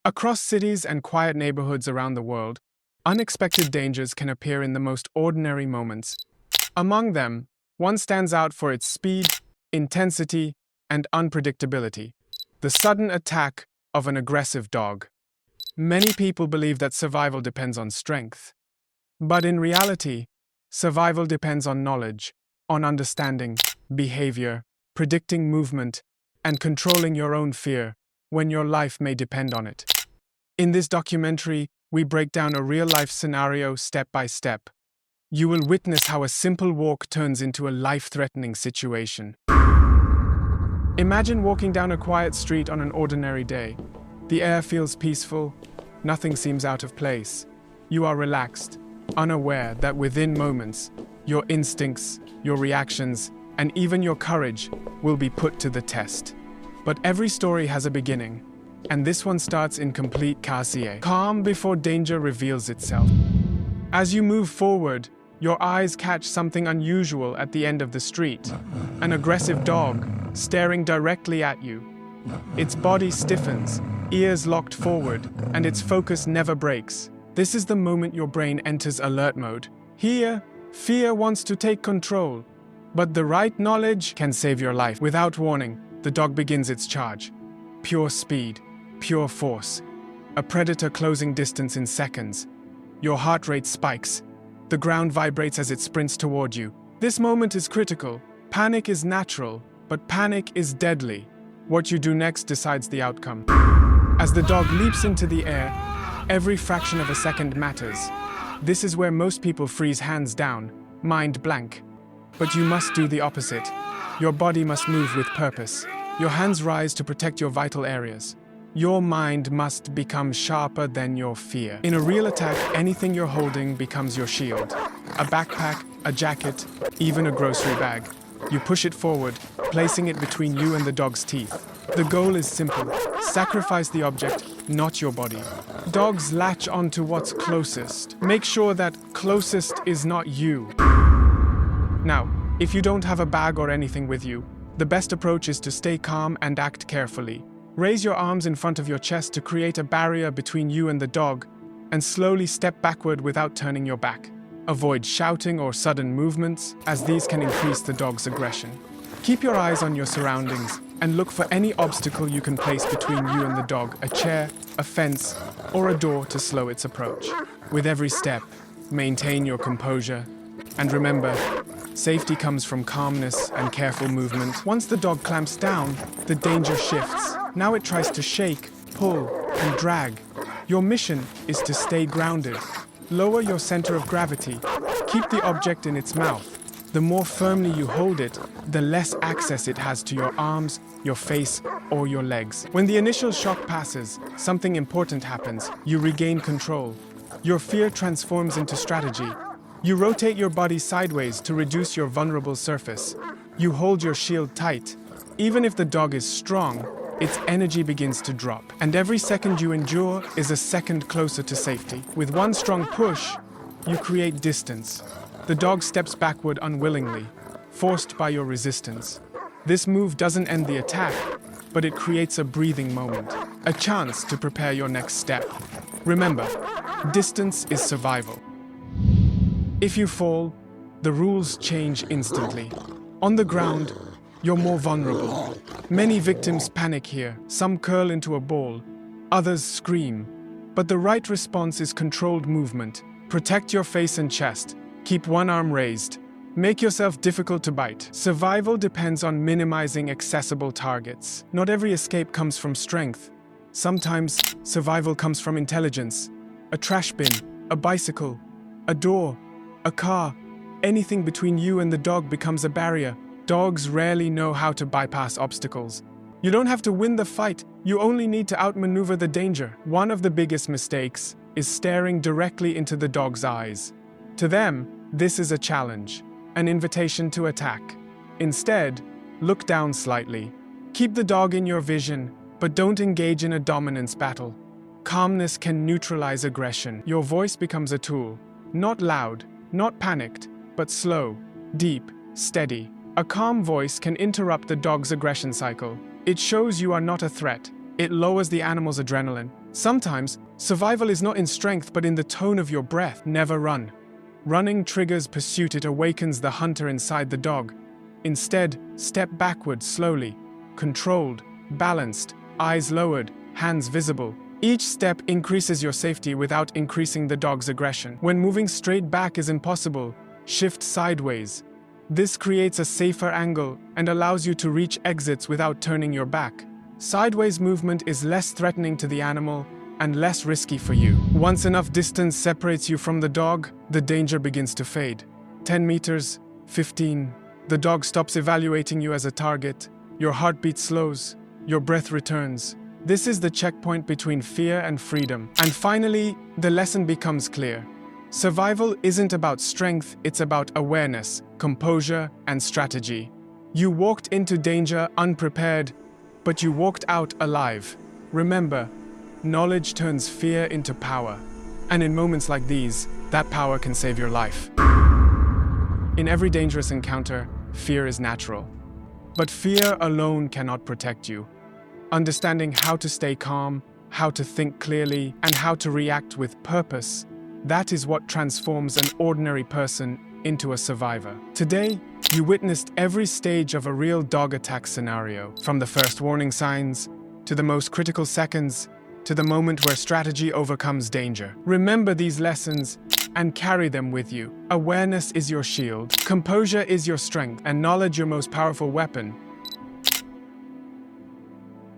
Across cities and quiet neighborhoods around the world, unexpected dangers can appear in the most ordinary moments. Among them, one stands out for its speed, intensity, and unpredictability: the sudden attack of an aggressive dog. Many people believe that survival depends on strength. But in reality, survival depends on knowledge, on understanding behavior, predicting movement, and controlling your own fear when your life may depend on it. In this documentary, we break down a real-life scenario step by step. You will witness how a simple walk turns into a life-threatening situation. Imagine walking down a quiet street on an ordinary day. The air feels peaceful, nothing seems out of place. You are relaxed, unaware that within moments, your instincts, your reactions, and even your courage will be put to the test. But every story has a beginning, and this one starts in complete calm before danger reveals itself. As you move forward, your eyes catch something unusual at the end of the street: an aggressive dog staring directly at you. Its body stiffens, ears locked forward, and its focus never breaks. This is the moment your brain enters alert mode. Here, fear wants to take control, but the right knowledge can save your life. Without warning, the dog begins its charge. Pure speed, pure force. A predator closing distance in seconds. Your heart rate spikes. The ground vibrates as it sprints toward you. This moment is critical. Panic is natural, but panic is deadly. What you do next decides the outcome. As the dog leaps into the air, every fraction of a second matters. This is where most people freeze hands down, mind blank. But you must do the opposite. Your body must move with purpose. Your hands rise to protect your vital areas. Your mind must become sharper than your fear. In a real attack, anything you're holding becomes your shield. A backpack, a jacket, even a grocery bag. You push it forward, placing it between you and the dog's teeth. The goal is simple: sacrifice the object, not your body. Dogs latch onto what's closest. Make sure that closest is not you. Now, if you don't have a bag or anything with you, the best approach is to stay calm and act carefully. Raise your arms in front of your chest to create a barrier between you and the dog, and slowly step backward without turning your back. Avoid shouting or sudden movements, as these can increase the dog's aggression. Keep your eyes on your surroundings and look for any obstacle you can place between you and the dog: a chair, a fence, or a door to slow its approach. With every step, maintain your composure. And remember, safety comes from calmness and careful movement. Once the dog clamps down, the danger shifts. Now it tries to shake, pull, and drag. Your mission is to stay grounded. Lower your center of gravity. Keep the object in its mouth. The more firmly you hold it, the less access it has to your arms, your face, or your legs. When the initial shock passes, something important happens. You regain control. Your fear transforms into strategy. You rotate your body sideways to reduce your vulnerable surface. You hold your shield tight. Even if the dog is strong, its energy begins to drop. And every second you endure is a second closer to safety. With one strong push, you create distance. The dog steps backward unwillingly, forced by your resistance. This move doesn't end the attack, but it creates a breathing moment, a chance to prepare your next step. Remember, distance is survival. If you fall, the rules change instantly. On the ground, you're more vulnerable. Many victims panic here. Some curl into a ball, others scream. But the right response is controlled movement. Protect your face and chest. Keep one arm raised. Make yourself difficult to bite. Survival depends on minimizing accessible targets. Not every escape comes from strength. Sometimes survival comes from intelligence. A trash bin, a bicycle, a door, a car. Anything between you and the dog becomes a barrier. Dogs rarely know how to bypass obstacles. You don't have to win the fight, you only need to outmaneuver the danger. One of the biggest mistakes is staring directly into the dog's eyes. To them, this is a challenge, an invitation to attack. Instead, look down slightly. Keep the dog in your vision, but don't engage in a dominance battle. Calmness can neutralize aggression. Your voice becomes a tool. Not loud, not panicked, but slow, deep, steady. A calm voice can interrupt the dog's aggression cycle. It shows you are not a threat. It lowers the animal's adrenaline. Sometimes, survival is not in strength but in the tone of your breath. Never run. Running triggers pursuit, it awakens the hunter inside the dog. Instead, step backward slowly, controlled, balanced, eyes lowered, hands visible. Each step increases your safety without increasing the dog's aggression. When moving straight back is impossible, shift sideways. This creates a safer angle and allows you to reach exits without turning your back. Sideways movement is less threatening to the animal and less risky for you. Once enough distance separates you from the dog, the danger begins to fade. 10 meters, 15. The dog stops evaluating you as a target. Your heartbeat slows. Your breath returns. This is the checkpoint between fear and freedom. And finally, the lesson becomes clear. Survival isn't about strength, it's about awareness, composure, and strategy. You walked into danger unprepared, but you walked out alive. Remember, knowledge turns fear into power. And in moments like these, that power can save your life. In every dangerous encounter, fear is natural. But fear alone cannot protect you. Understanding how to stay calm, how to think clearly, and how to react with purpose, that is what transforms an ordinary person into a survivor. Today, you witnessed every stage of a real dog attack scenario, from the first warning signs, to the most critical seconds, to the moment where strategy overcomes danger. Remember these lessons and carry them with you. Awareness is your shield, composure is your strength, and knowledge your most powerful weapon.